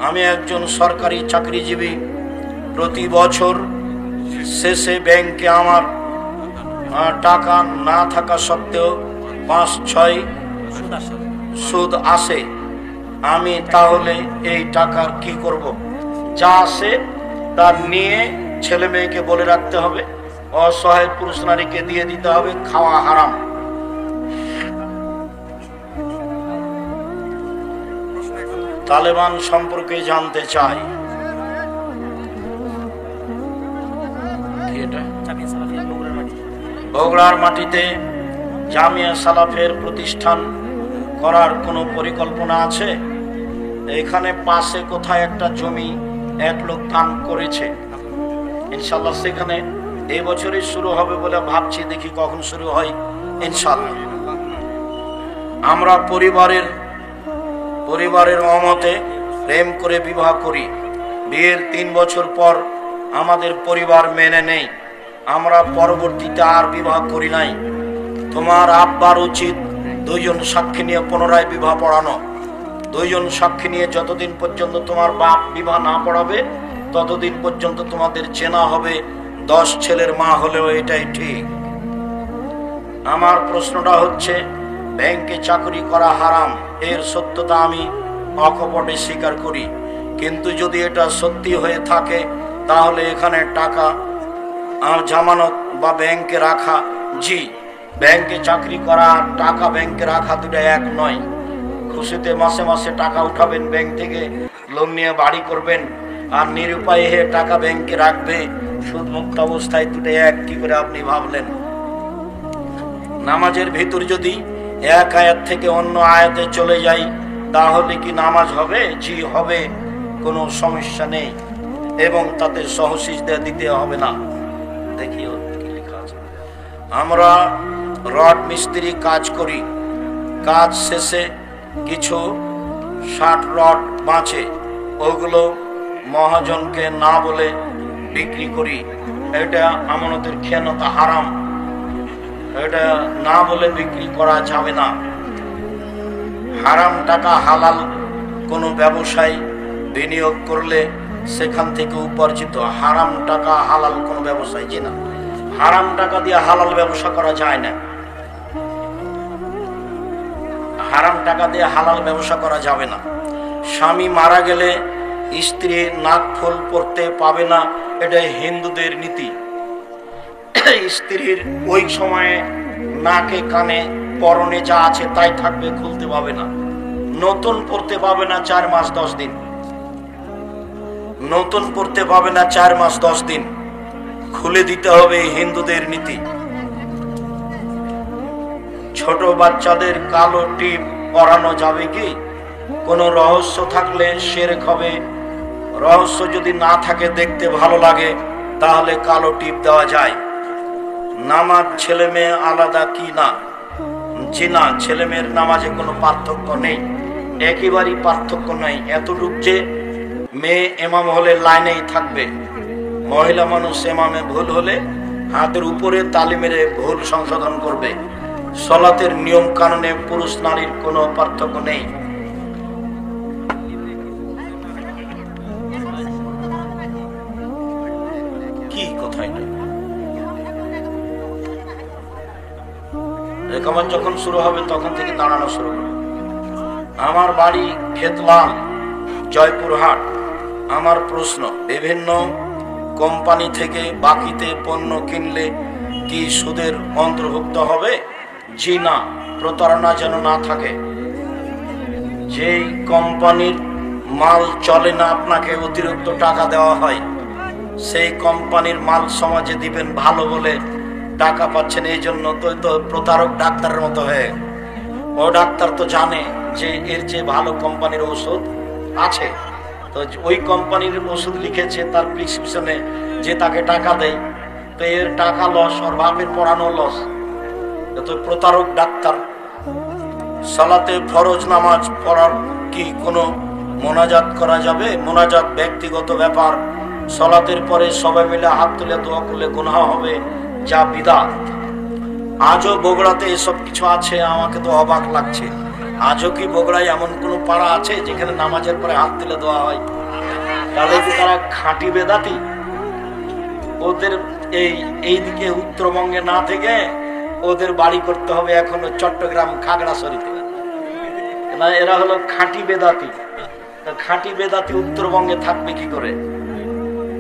আমি একজন সরকারি চাকরিজীবী। প্রতি বছর শেষে ব্যাংকে আমার টাকা না থাকা সত্ত্বেও 5-6 সুদ আসে। আমি তাহলে এই টাকার কি করব? যা আসে তার নিয়ে ছেলে মেয়েকে বলে রাখতে হবে, অসহায় পুরুষ নারীকে দিয়ে দিতে হবে। খাওয়া হারাম। তালেবান সম্পর্কে জানতে চাই। বগুড়ার মাটিতে জামিয়া সালাফের প্রতিষ্ঠান করার কোনো পরিকল্পনা আছে? এখানে পাশে কোথায় একটা জমি এক লোক দান করেছে, ইনশাল্লাহ সেখানে এই বছরই শুরু হবে বলে ভাবছি, দেখি কখন শুরু হয় ইনশাল্লাহ। আমরা পরিবারের অমতে প্রেম করে বিবাহ করি। বিয়ের 3 বছর পর আমাদের পরিবার মেনে নেই। আমরা পরবর্তীতে আর বিবাহ করি নাই। তোমার আব্বার উচিত 2 জন সাক্ষী নিয়ে পুনরায় বিবাহ পড়ানো। 2 জন সাক্ষী নিয়ে যতদিন পর্যন্ত তোমার বাপ বিবাহ না পড়াবে ততদিন পর্যন্ত তোমাদের চেনা হবে 10 ছেলের মা হলেও এটাই ঠিক। আমার প্রশ্নটা হচ্ছে, ব্যাংকে চাকরি করা হারাম, এর সত্যতা আমি অকপটে স্বীকার করি। কিন্তু যদি এটা সত্যি হয়ে থাকে তাহলে এখানে টাকা জামানত বা ব্যাংকে রাখা, জি, ব্যাংকে চাকরি করা আর টাকা ব্যাংকে রাখা দুটো এক নয়। খুশিতে মাসে মাসে টাকা উঠাবেন ব্যাংক থেকে, লোন নিয়ে বাড়ি করবেন, আর নিরুপায় হয়ে টাকা ব্যাংকে রাখবে সুদমুক্ত অবস্থায়, দুটো এক কি করে আপনি ভাবলেন? নামাজের ভিতর যদি এক আয়াত থেকে অন্য আয়াতে চলে যাই তাহলে কি নামাজ হবে? জি হবে, কোনো সমস্যা নেই, এবং তাতে সহসিজদা দিতে হবে না। দেখি কি লেখা আছে। আমরা রড মিস্ত্রি কাজ করি, কাজ শেষে কিছু 60 রড বাঁচে, ওগুলো মহাজনকে না বলে বিক্রি করি। এটা আমানতের খেয়ানতা, হারাম। এটা না বলে বিক্রি করা যাবে না। হারাম টাকা হালাল কোনো ব্যবসায় বিনিয়োগ করলে সেখান থেকে উপার্জিত। হারাম টাকা হালাল কোনো ব্যবসায়, জি না, হারাম টাকা দিয়ে হালাল ব্যবসা করা যায় না। হারাম টাকা দিয়ে হালাল ব্যবসা করা যাবে না। স্বামী মারা গেলে স্ত্রী নাকফুল পরতে পাবে না, এটা হিন্দুদের নীতি। স্ত্রীর ওই সময়ে নাকে কানে পরনে যা আছে তাই থাকবে, খুলতে পাবে না। নতুন পরতে পাবে না 4 মাস 10 দিন। নতুন পরতে পাবে না 4 মাস 10 দিন, খুলে দিতে হবে, হিন্দুদের নীতি। ছোট বাচ্চাদের কালো টিপ পরানো যাবে কি? কোনো রহস্য থাকলে শিরক হবে। রহস্য যদি না থাকে, দেখতে ভালো লাগে, তাহলে কালো টিপ দেওয়া যায়। নামাজ ছেলে মেয়ে আলাদা কি না? জি না, ছেলে মেয়ের নামাজে কোনো পার্থক্য নেই, একেবারেই পার্থক্য নেই। এতটুক যে মেয়ে এমাম হলে লাইনেই থাকবে, মহিলা মানুষ এমামে ভুল হলে হাতের উপরে তালি মেরে ভুল সংশোধন করবে। সলাতের নিয়ম কানুনে পুরুষ নারীর কোনো পার্থক্য নেই। কি কোথায় নেই? রেখামান যখন শুরু হবে তখন থেকে দাঁড়ানো শুরু করবে। আমার বাড়ি খেতলাল, জয়পুরহাট। আমার প্রশ্ন, বিভিন্ন কোম্পানি থেকে বাকিতে পণ্য কিনলে কি সুদের অন্তর্ভুক্ত হবে? জি না, প্রতারণা যেন না থাকে। যেই কোম্পানির মাল চলে না, আপনাকে অতিরিক্ত টাকা দেওয়া হয়, সেই কোম্পানির মাল সমাজে দিবেন ভালো বলে টাকা পাচ্ছেন, এই জন্য তো প্রতারক ডাক্তারের মতো হয়ে। ও ডাক্তার তো জানে যে এর চেয়ে ভালো কোম্পানির ওষুধ আছে, তো ওই কোম্পানির ওষুধ লিখেছে তার প্রেসক্রিপশনে, যে তাকে টাকা দেয়, তো এর টাকা লস, ওর বাপের পড়ানো লস। তো প্রতারক ডাক্তার। সালাতে ফরজ নামাজ পড়ার কি কোনো মোনাজাত করা যাবে? মোনাজাত ব্যক্তিগত ব্যাপার। সালাতের পরে সবাই মিলে হাত তুলে দোয়া করলে গুনাহ হবে, যা বিদআত। আজও বগুড়াতে এসব কিছু আছে, আমাকে তো অবাক লাগছে। আজও কি বগুড়ায় এমন কোন পাড়া আছে যেখানে নামাজের পরে হাত তুলে দেওয়া হয়? তাহলে কি তারা খাঁটি বেদাতি? ওদের এইদিকে উত্তরবঙ্গে না থেকে ওদের বাড়ি করতে হবে এখনো চট্টগ্রাম খাগড়াছড়িতে। না, এরা হলো খাঁটি বেদাতি। খাঁটি বেদাতি উত্তরবঙ্গে থাকবে কি করে?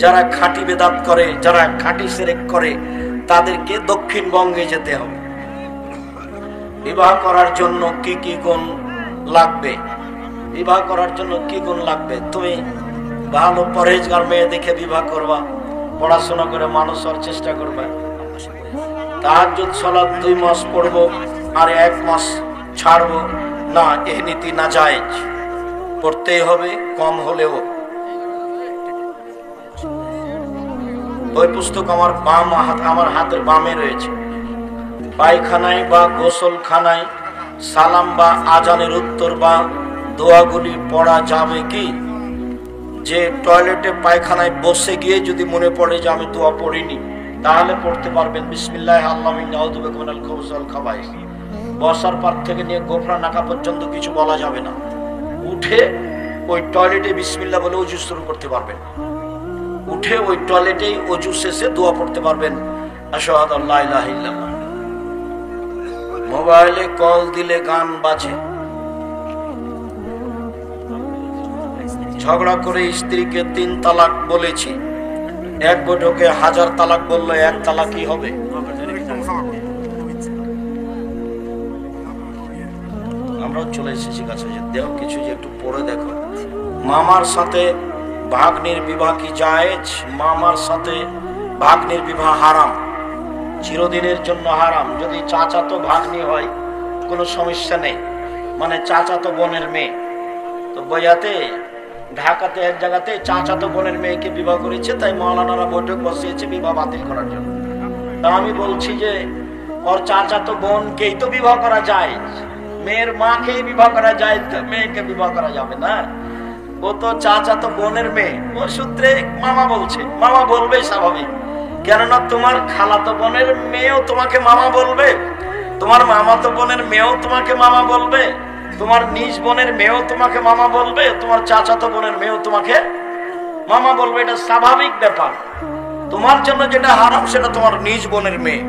যারা খাঁটি বেদাত করে, যারা খাঁটি শিরক করে, তাদেরকে দক্ষিণবঙ্গে যেতে হবে। বিবাহ করার জন্য কি কি গুণ লাগবে? বিবাহ করার জন্য কি গুণ লাগবে? তুমি ভালো পরহেজগার মেয়ে দেখে বিবাহ করবা, পড়াশোনা করে মানুষ হওয়ার চেষ্টা করবে। তাহাজ্জুদ সালাত 2 মাস পড়বো আর 1 মাস ছাড়বো না, এই নীতি নাজায়েজ। পড়তেই হবে কম হলেও। ওই পুস্তক আমার হাতের বামে রয়েছে। পায়খানায় বা গোসলখানায় সালাম বা আজানের উত্তর বা দোয়াগুলি পড়া যাবে কি? যে টয়লেটে পায়খানায় বসে গিয়ে যদি মনে পড়ে যে আমি দোয়া পড়িনি, তাহলে পড়তে পারবেন বিসমিল্লাহ আল্লাহুম্মা ইন্নী আউযু বিকা মিনাল খুবুসি ওয়াল খাবাইস। বসার পর থেকে নিয়ে গোফরা নাকা পর্যন্ত কিছু বলা যাবে না। উঠে ওই টয়লেটে বিসমিল্লাহ বলে ওযু শুরু করতে পারবেন। উঠে ওই টয়লেটেই ওযু শেষে দোয়া পড়তে পারবেন, আশহাদু আল্লা ইলাহা ইল্লাল্লাহ। মোবাইলে কল দিলে গান বাজে। ঝগড়া করে স্ত্রীকে 3 তালাক বলেছি, এক বৈঠকে 1000 তালাক বললে 1 তালাকই হবে। আমরাও চলে এসেছি কাছে, যে দেখো কিছু যে একটু পড়ে দেখো। মামার সাথে ভাগ্নির বিবাহ কি জায়েজ? মামার সাথে ভাগ্নির বিবাহ হারাম, চিরদিনের জন্য হারাম। যদি চাচাতো ভাগ্নি হয় কোনো সমস্যা নেই, মানে চাচাতো বোনের মেয়ে। তো বইয়াতে ঢাকাতে এক জায়গাতে চাচাতো বোনের মেয়েকে বিবাহ করেছে, তাই মাওলানারা বৈঠক বসিয়েছে বিবাহ বাতিল করার জন্য। তা আমি বলছি যে ওর চাচাতো বোনকেই তো বিবাহ করা যায়, মেয়ের মাকেই বিবাহ করা যায়, মেয়েকে বিবাহ করা যাবে না। ও তো চাচাতো বোনের মেয়ে, ও সূত্রে মামা বলছে, মামা বলবে স্বাভাবিক। কেননা তোমার খালাতো বোনের মেয়েও তোমাকে মামা বলবে, তোমার মামাতো বোনের মেয়েও তোমাকে মামা বলবে, তোমার নিজ বোনের মেয়েও তোমাকে মামা বলবে, তোমার চাচাতো বোনের মেয়েও তোমাকে মামা বলবে। এটা স্বাভাবিক ব্যাপার। তোমার জন্য যেটা হারাম সেটা তোমার নিজ বোনের মেয়ে।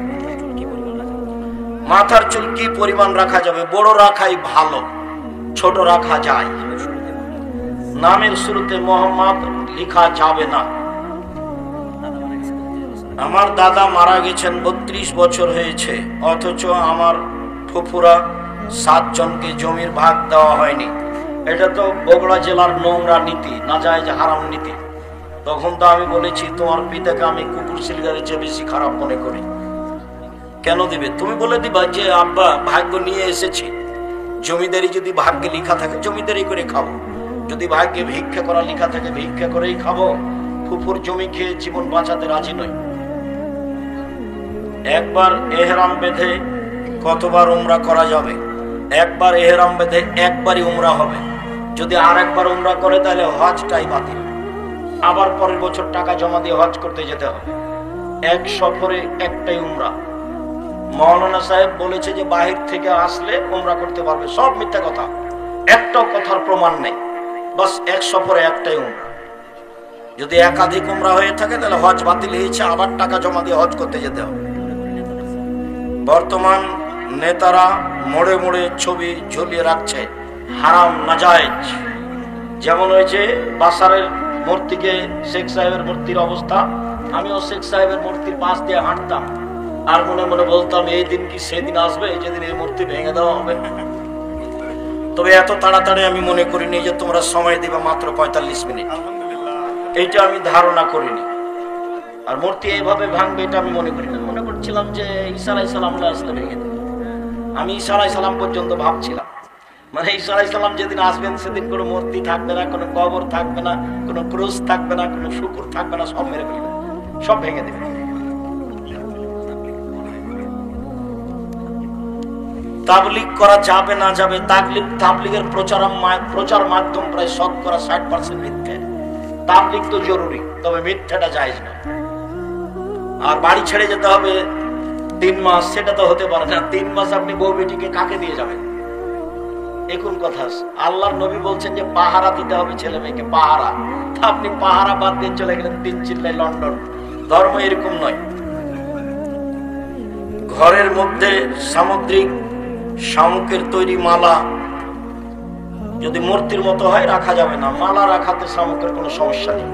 মাথার চুল কি পরিমাণ রাখা যাবে? বড় রাখাই ভালো, ছোট রাখা যায়। নামের শুরুতে মোহাম্মদ লেখা যাবে না। আমার দাদা মারা গেছেন, 32 বছর হয়েছে, অথচ আমার ফুফুরা 7 জনকে জমির ভাগ দেওয়া হয়নি। এটা তো বগুড়া জেলার নোংরা নীতি, নাজায়েজ হারাম নীতি। তখন তো আমি বলেছি তোমার পিতাকে আমি কুকুর সিলগারের চেয়ে বেশি খারাপ মনে করি। কেন দিবে? তুমি বলে দিবা যে আব্বা ভাগ্য নিয়ে এসেছি, জমিদারি যদি ভাগ্যে লেখা থাকে জমিদারি করে খাবো, যদি ভাগ্যে ভিক্ষা করা লেখা থাকে ভিক্ষা করেই খাবো। ফুফুর জমি খেয়ে জীবন বাঁচাতে রাজি নই। একবার এহরাম বেঁধে কতবার উমরা করা যাবে? একবার এহরাম বেঁধে একবারই উমরা হবে। যদি আর একবার উমরা করে তাহলে হজটাই বাতিল, আবার পরের বছর টাকা জমা দিয়ে হজ করতে যেতে হবে। এক সফরে একটাই উমরা। মাওলানা সাহেব বলেছে যে বাহির থেকে আসলে উমরা করতে পারবে, সব মিথ্যা কথা, একটাও কথার প্রমাণ নেই। বাস এক সফরে একটাই উমরা। যদি একাধিক উমরা হয়ে থাকে তাহলে হজ বাতিল হয়েছে, আবার টাকা জমা দিয়ে হজ করতে যেতে হবে। বর্তমান নেতারা মোড়ে মোড়ে ছবি ঝুলিয়ে রাখছে, হারাম নাজায়েজ। যেমন হয়েছে বাসারের মূর্তিকে শেখ সাহেবের মূর্তির অবস্থা। আমিও শেখ সাহেবের মূর্তির পাশ দিয়ে হাঁটতাম আর মনে মনে বলতাম এই দিন কি সেদিন আসবে যেদিন এই মূর্তি ভেঙে দেওয়া হবে। তবে এত তাড়াতাড়ি আমি মনে করিনি যে তোমরা সময় দিবা মাত্র 45 মিনিট, এইটা আমি ধারণা করিনি। আর মূর্তি এইভাবে ভাঙবে এটা আমি মনে করি না। মনে করছিলাম যে ঈসা আলাইহিস সালাম আসলে ভেঙে দেবে। আমি ঈসা আলাইহিস সালাম পর্যন্ত ভাবছিলাম, মানে ঈসা আলাইহিস সালাম যেদিন আসবেন সেদিন কোনো মূর্তি থাকবে না, কোনো কবর থাকবে না, কোনো ক্রুশ থাকবে না, কোনো শুকুর থাকবে না, সব মেরে ফেলবে, সব ভেঙে দেবে। তাবলীগ করা যাবে না যাবে? তাবলীগের প্রচার মাধ্যম প্রায় 60% মিথ্যা। তাবলীগ তো জরুরি, তবে মিথ্যাটা জায়েজ না। আর বাড়ি ছেড়ে যেতে হবে 3 মাস, সেটা তো হতে পারে না। 3 মাস আপনি বউ বেটিকে কাকে দিয়ে যাবেন? এখন কথা আছে, আল্লাহর নবী বলছেন যে পাহারা দিতে হবে ছেলে মেয়েকে, পাহারা। তা আপনি পাহারা বাদ দিয়ে চলে গেলেন 3 চিল্লায় লন্ডন। ধর্ম এরকম নয়। ঘরের মধ্যে সামুদ্রিক শামুকের তৈরি মালা যদি মূর্তির মতো হয় রাখা যাবে না, মালা রাখাতে শামুকের কোনো সমস্যা নেই।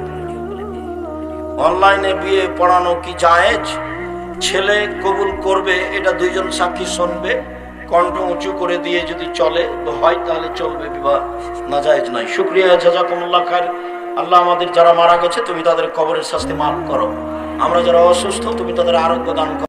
অনলাইনে বিয়ে পড়ানো কি জায়েজ? ছেলে কবুল করবে, এটা 2 জন সাক্ষী শুনবে, কণ্ঠ উঁচু করে দিয়ে যদি চলে হয় তাহলে চলবে, বিবাহ নাজায়েজ নয়। শুকরিয়া, জাযাকুমুল্লাহ খায়র। আল্লাহ আমাদের যারা মারা গেছে তুমি তাদের কবরের শাস্তি মাফ করো, আমরা যারা অসুস্থ তুমি তাদের আরোগ্য দান করো।